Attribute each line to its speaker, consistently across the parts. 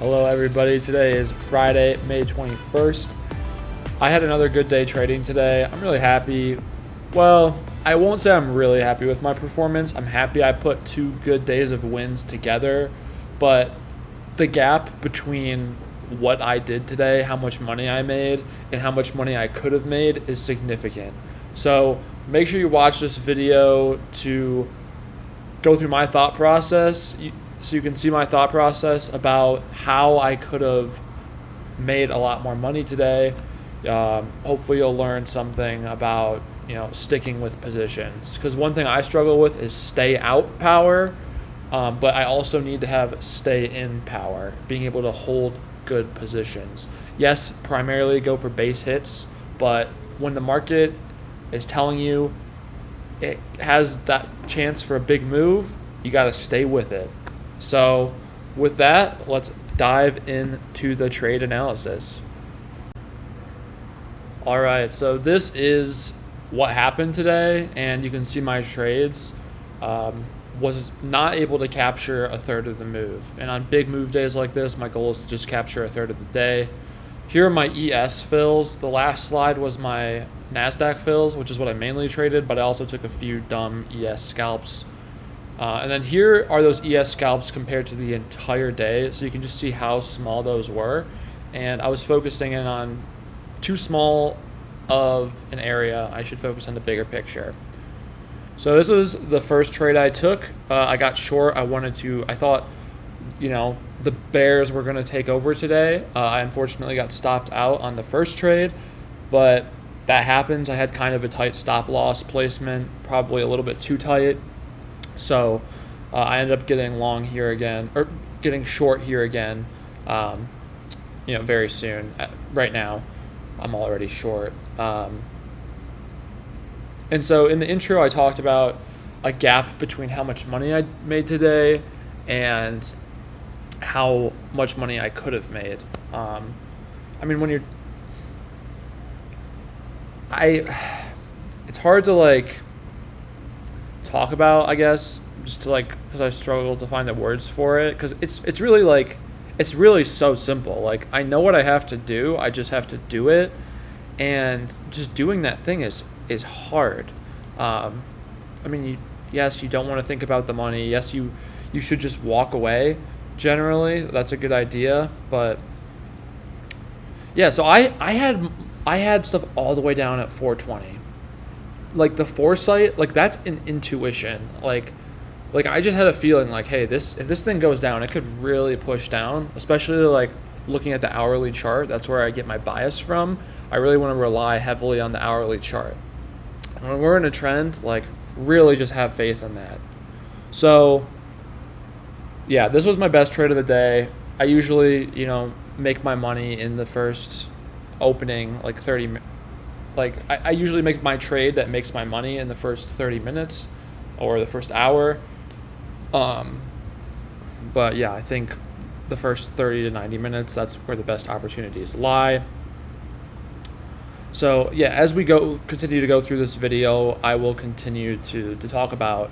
Speaker 1: Hello everybody, today is Friday, May 21st. I had another good day trading today. I'm really happy. Well, I won't say I'm really happy with my performance. I'm happy I put 2 good days of wins together, but the gap between what I did today, how much money I made, and how much money I could have made is significant. So make sure you watch this video to go through my thought process so you can see my thought process about how I could have made a lot more money today. Hopefully you'll learn something about sticking with positions, because one thing I struggle with is stay out power, but I also need to have stay in power, being able to hold good positions. Yes, primarily go for base hits, but when the market is telling you it has that chance for a big move, you got to stay with it. So with that, let's dive into the trade analysis. All right, so this is what happened today, and you can see my trades. Was not able to capture a third of the move. And on big move days like this, my goal is to just capture a third of the day. Here are my ES fills. The last slide was my NASDAQ fills, which is what I mainly traded, but I also took a few dumb ES scalps. And then here are those ES scalps compared to the entire day, so you can just see how small those were. And I was focusing in on too small of an area. I should focus on the bigger picture. So this was the first trade I took. I got short. I thought, the bears were going to take over today. I unfortunately got stopped out on the first trade, but that happens. I had kind of a tight stop loss placement, probably a little bit too tight. So I ended up getting long here again, or getting short here again, very soon. Right now, I'm already short. And so in the intro, I talked about a gap between how much money I made today and how much money I could have made. It's hard to talk about, I guess, just to because I struggle to find the words for it, because it's really so simple. I know what I have to do, I just have to do it, and just doing that thing is hard. Yes, you don't want to think about the money. Yes, you should just walk away. Generally, that's a good idea. But yeah, so I had stuff all the way down at 420. The foresight, that's an intuition. I just had a feeling hey, if this thing goes down, it could really push down. Especially looking at the hourly chart. That's where I get my bias from. I really want to rely heavily on the hourly chart. When we're in a trend, really just have faith in that. So, yeah, this was my best trade of the day. I usually, make my money in the first opening, 30. I usually make my trade that makes my money in the first 30 minutes or the first hour. But yeah, I think the first 30 to 90 minutes, that's where the best opportunities lie. So yeah, as we continue to go through this video, I will continue to talk about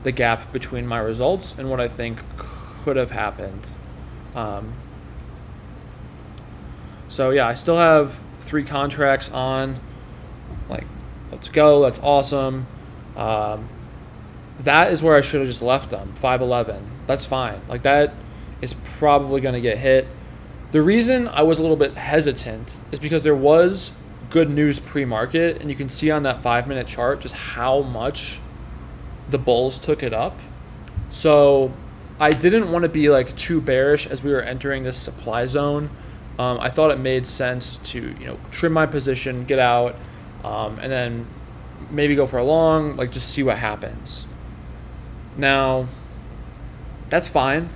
Speaker 1: the gap between my results and what I think could have happened. So yeah, I still have 3 contracts on. Let's go. That's awesome. That is where I should have just left them. 511. That's fine. That is probably going to get hit. The reason I was a little bit hesitant is because there was good news pre-market, and you can see on that 5-minute chart just how much the bulls took it up. So I didn't want to be too bearish as we were entering this supply zone. I thought it made sense to trim my position, get out, and then maybe go for a long, just see what happens. Now that's fine.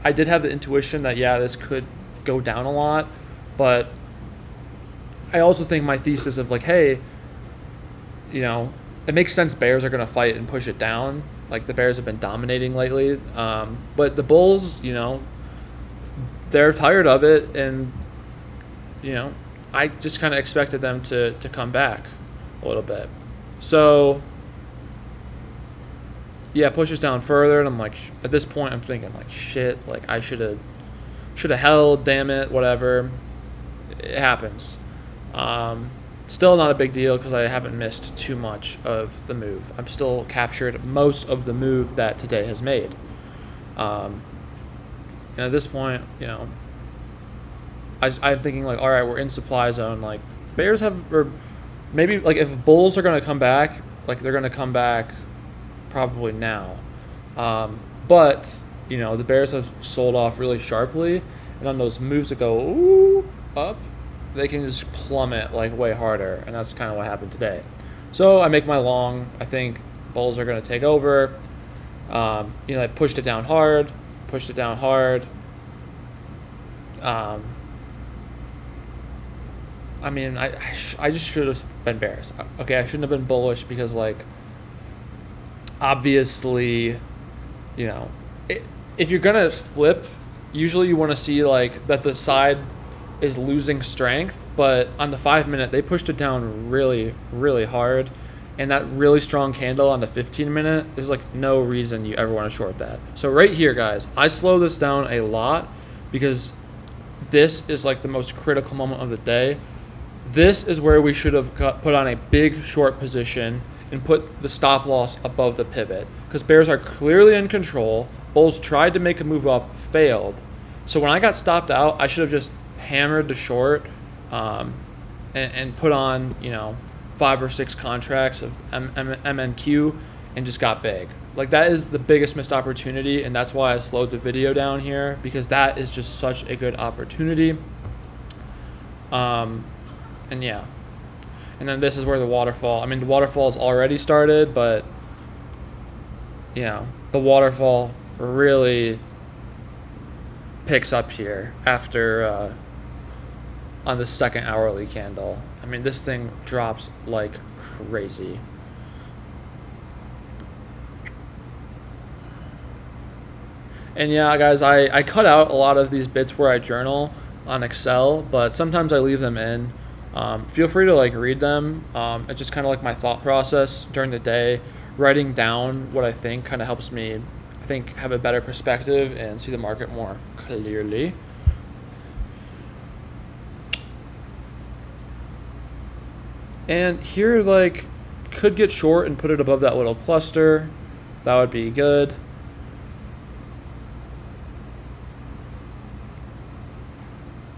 Speaker 1: I did have the intuition that this could go down a lot, but I also think my thesis of hey, it makes sense bears are going to fight and push it down. The bears have been dominating lately. But the bulls, they're tired of it. And, I just kind of expected them to come back a little bit. So, yeah, it pushes down further. And I'm at this point, I'm thinking shit, I should have Should have held, damn it, whatever. It happens. Still not a big deal because I haven't missed too much of the move. I've still captured most of the move that today has made. And at this point, I'm thinking like, all right, we're in supply zone. Like bears have, or maybe like if bulls are going to come back, like they're going to come back probably now. But the bears have sold off really sharply, and on those moves that go up, they can just plummet like way harder, and that's kind of what happened today. So I make my long. I think bulls are going to take over. I pushed it down hard. I just should have been bears. Okay, I shouldn't have been bullish because, like, obviously, if you're gonna flip, usually you want to see like that the side is losing strength. But on the 5 minute, they pushed it down really, really hard, and that really strong candle on the 15 minute, there's like no reason you ever want to short that. So right here, guys, I slow this down a lot because this is like the most critical moment of the day. This is where we should have put on a big short position and put the stop loss above the pivot, because bears are clearly in control. Bulls tried to make a move up, failed. So when I got stopped out, I should have just hammered the short and put on 5 or 6 contracts of MNQ and just got big. Like, that is the biggest missed opportunity, and that's why I slowed the video down here, because that is just such a good opportunity. And yeah. And then this is where the waterfall, the waterfall's already started, but the waterfall really picks up here after on the second hourly candle. This thing drops like crazy. And yeah, guys, I cut out a lot of these bits where I journal on Excel, but sometimes I leave them in. Feel free to like read them. It's just kind of like my thought process during the day. Writing down what I think kind of helps me, I think, have a better perspective and see the market more clearly. And here, like, could get short and put it above that little cluster. That would be good.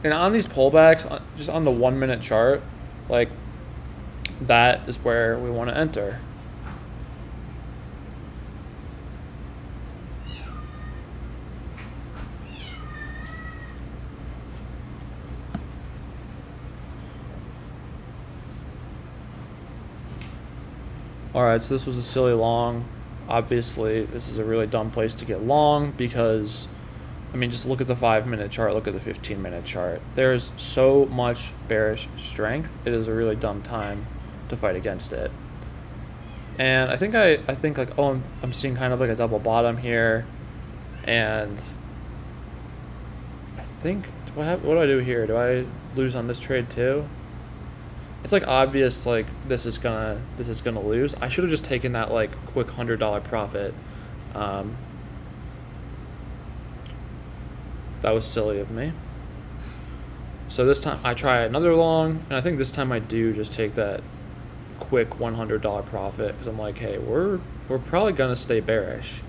Speaker 1: And on these pullbacks, just on the 1 minute chart, like, that is where we want to enter. All right, so this was a silly long. Obviously, this is a really dumb place to get long because, just look at the 5 minute chart, look at the 15 minute chart. There's so much bearish strength. It is a really dumb time to fight against it. And I think like, I'm seeing kind of like a double bottom here. And I think, what do I do here? Do I lose on this trade too? It's like obvious, like this is gonna lose. I should have just taken that like quick $100 profit. That was silly of me. So this time I try another long, and I think this time I do just take that quick $100 profit because I'm like, hey, we're probably gonna stay bearish.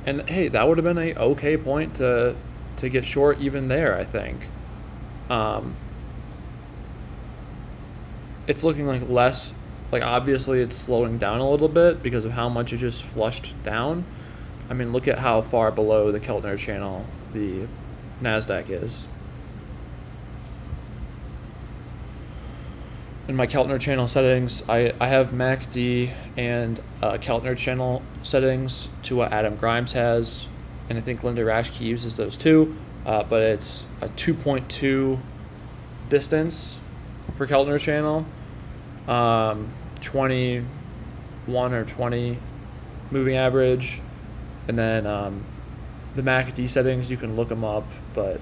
Speaker 1: And hey, that would have been a okay point to get short even there, I think. It's looking like less, like obviously it's slowing down a little bit because of how much it just flushed down. Look at how far below the Keltner channel the NASDAQ is. In my Keltner channel settings, I have MACD and Keltner channel settings to what Adam Grimes has, and I think Linda Raschke uses those too, but it's a 2.2 distance for Keltner channel, 21 or 20 moving average, and then the MACD settings, you can look them up, but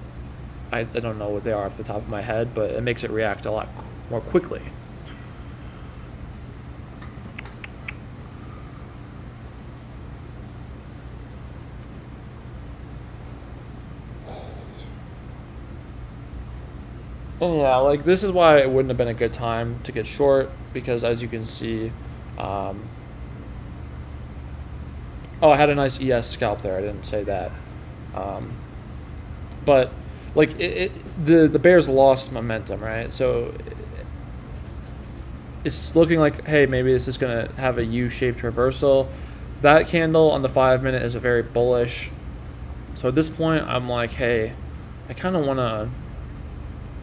Speaker 1: I don't know what they are off the top of my head, but it makes it react a lot more quickly. And yeah, like this is why it wouldn't have been a good time to get short because as you can see, um, oh, I had a nice ES scalp there. I didn't say that, um, but like the Bears lost momentum, right? So it's looking like, hey, maybe this is gonna have a U-shaped reversal. That candle on the 5 minute is a very bullish. So at this point, I'm like, hey, I kind of want to,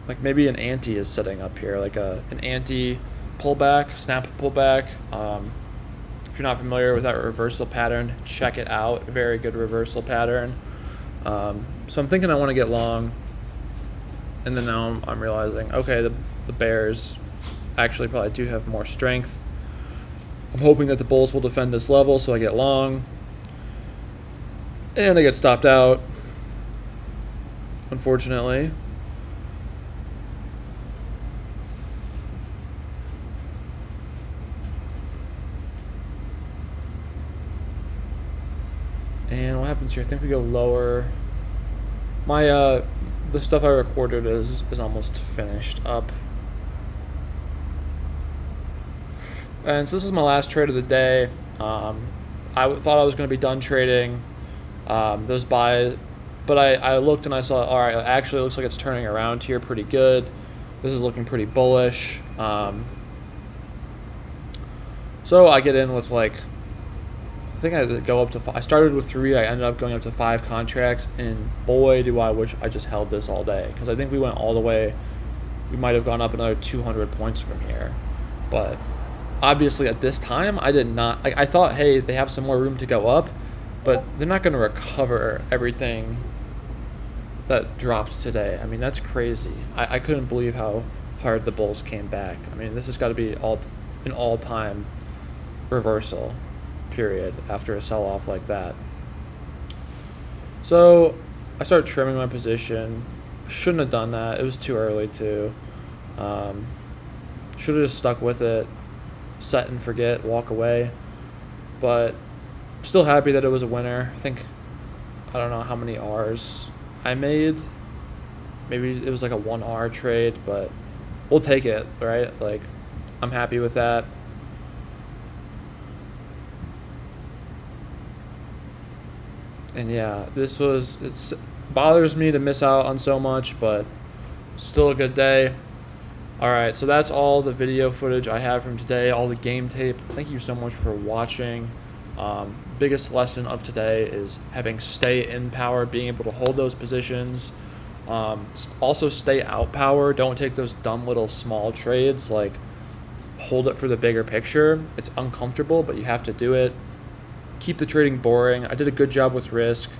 Speaker 1: like maybe an anti is setting up here, like an anti pullback, snap pullback. If you're not familiar with that reversal pattern, check it out. Very good reversal pattern. So I'm thinking I want to get long, and then now I'm realizing, okay, the Bears actually probably do have more strength. I'm hoping that the Bulls will defend this level, so I get long. And I get stopped out, unfortunately. And what happens here? I think we go lower. My the stuff I recorded is almost finished up. And so this is my last trade of the day. I thought I was going to be done trading those buys, but I looked and I saw, all right, it actually looks like it's turning around here pretty good. This is looking pretty bullish. So I get in with like, I think I go up to 5. I started with 3. I ended up going up to 5 contracts, and boy, do I wish I just held this all day, because I think we went all the way. We might have gone up another 200 points from here, but obviously at this time I did not. I thought, hey, they have some more room to go up, but they're not going to recover everything that dropped today. I mean, that's crazy. I couldn't believe how hard the Bulls came back. I mean, this has got to be an all-time reversal period after a sell-off like that. So I started trimming my position. Shouldn't have done that. It was too early to. Should have just stuck with it, set and forget, walk away. But still happy that it was a winner. I don't know how many R's I made. Maybe it was like a 1R trade, but we'll take it, right? Like, I'm happy with that. And yeah, it bothers me to miss out on so much, but still a good day. All right, so that's all the video footage I have from today, all the game tape. Thank you so much for watching. Biggest lesson of today is having stay in power, being able to hold those positions. Also stay out power. Don't take those dumb little small trades. Like, hold it for the bigger picture. It's uncomfortable, but you have to do it. Keep the trading boring. I did a good job with risk.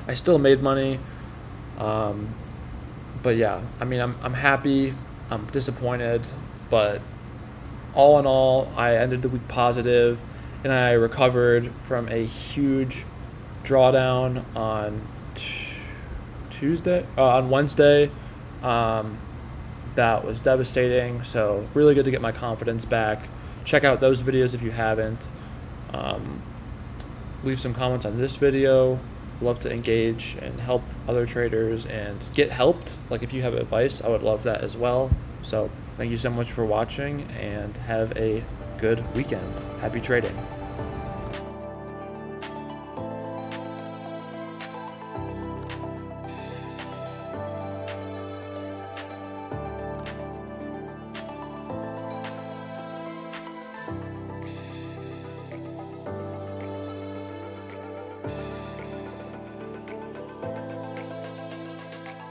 Speaker 1: I still made money. But yeah, I mean, I'm happy. I'm disappointed, but all in all, I ended the week positive, and I recovered from a huge drawdown on Wednesday. That was devastating. So really good to get my confidence back. Check out those videos if you haven't. Leave some comments on this video. Love to engage and help other traders and get helped. Like, if you have advice, I would love that as well. So thank you so much for watching, and have a good weekend. Happy trading.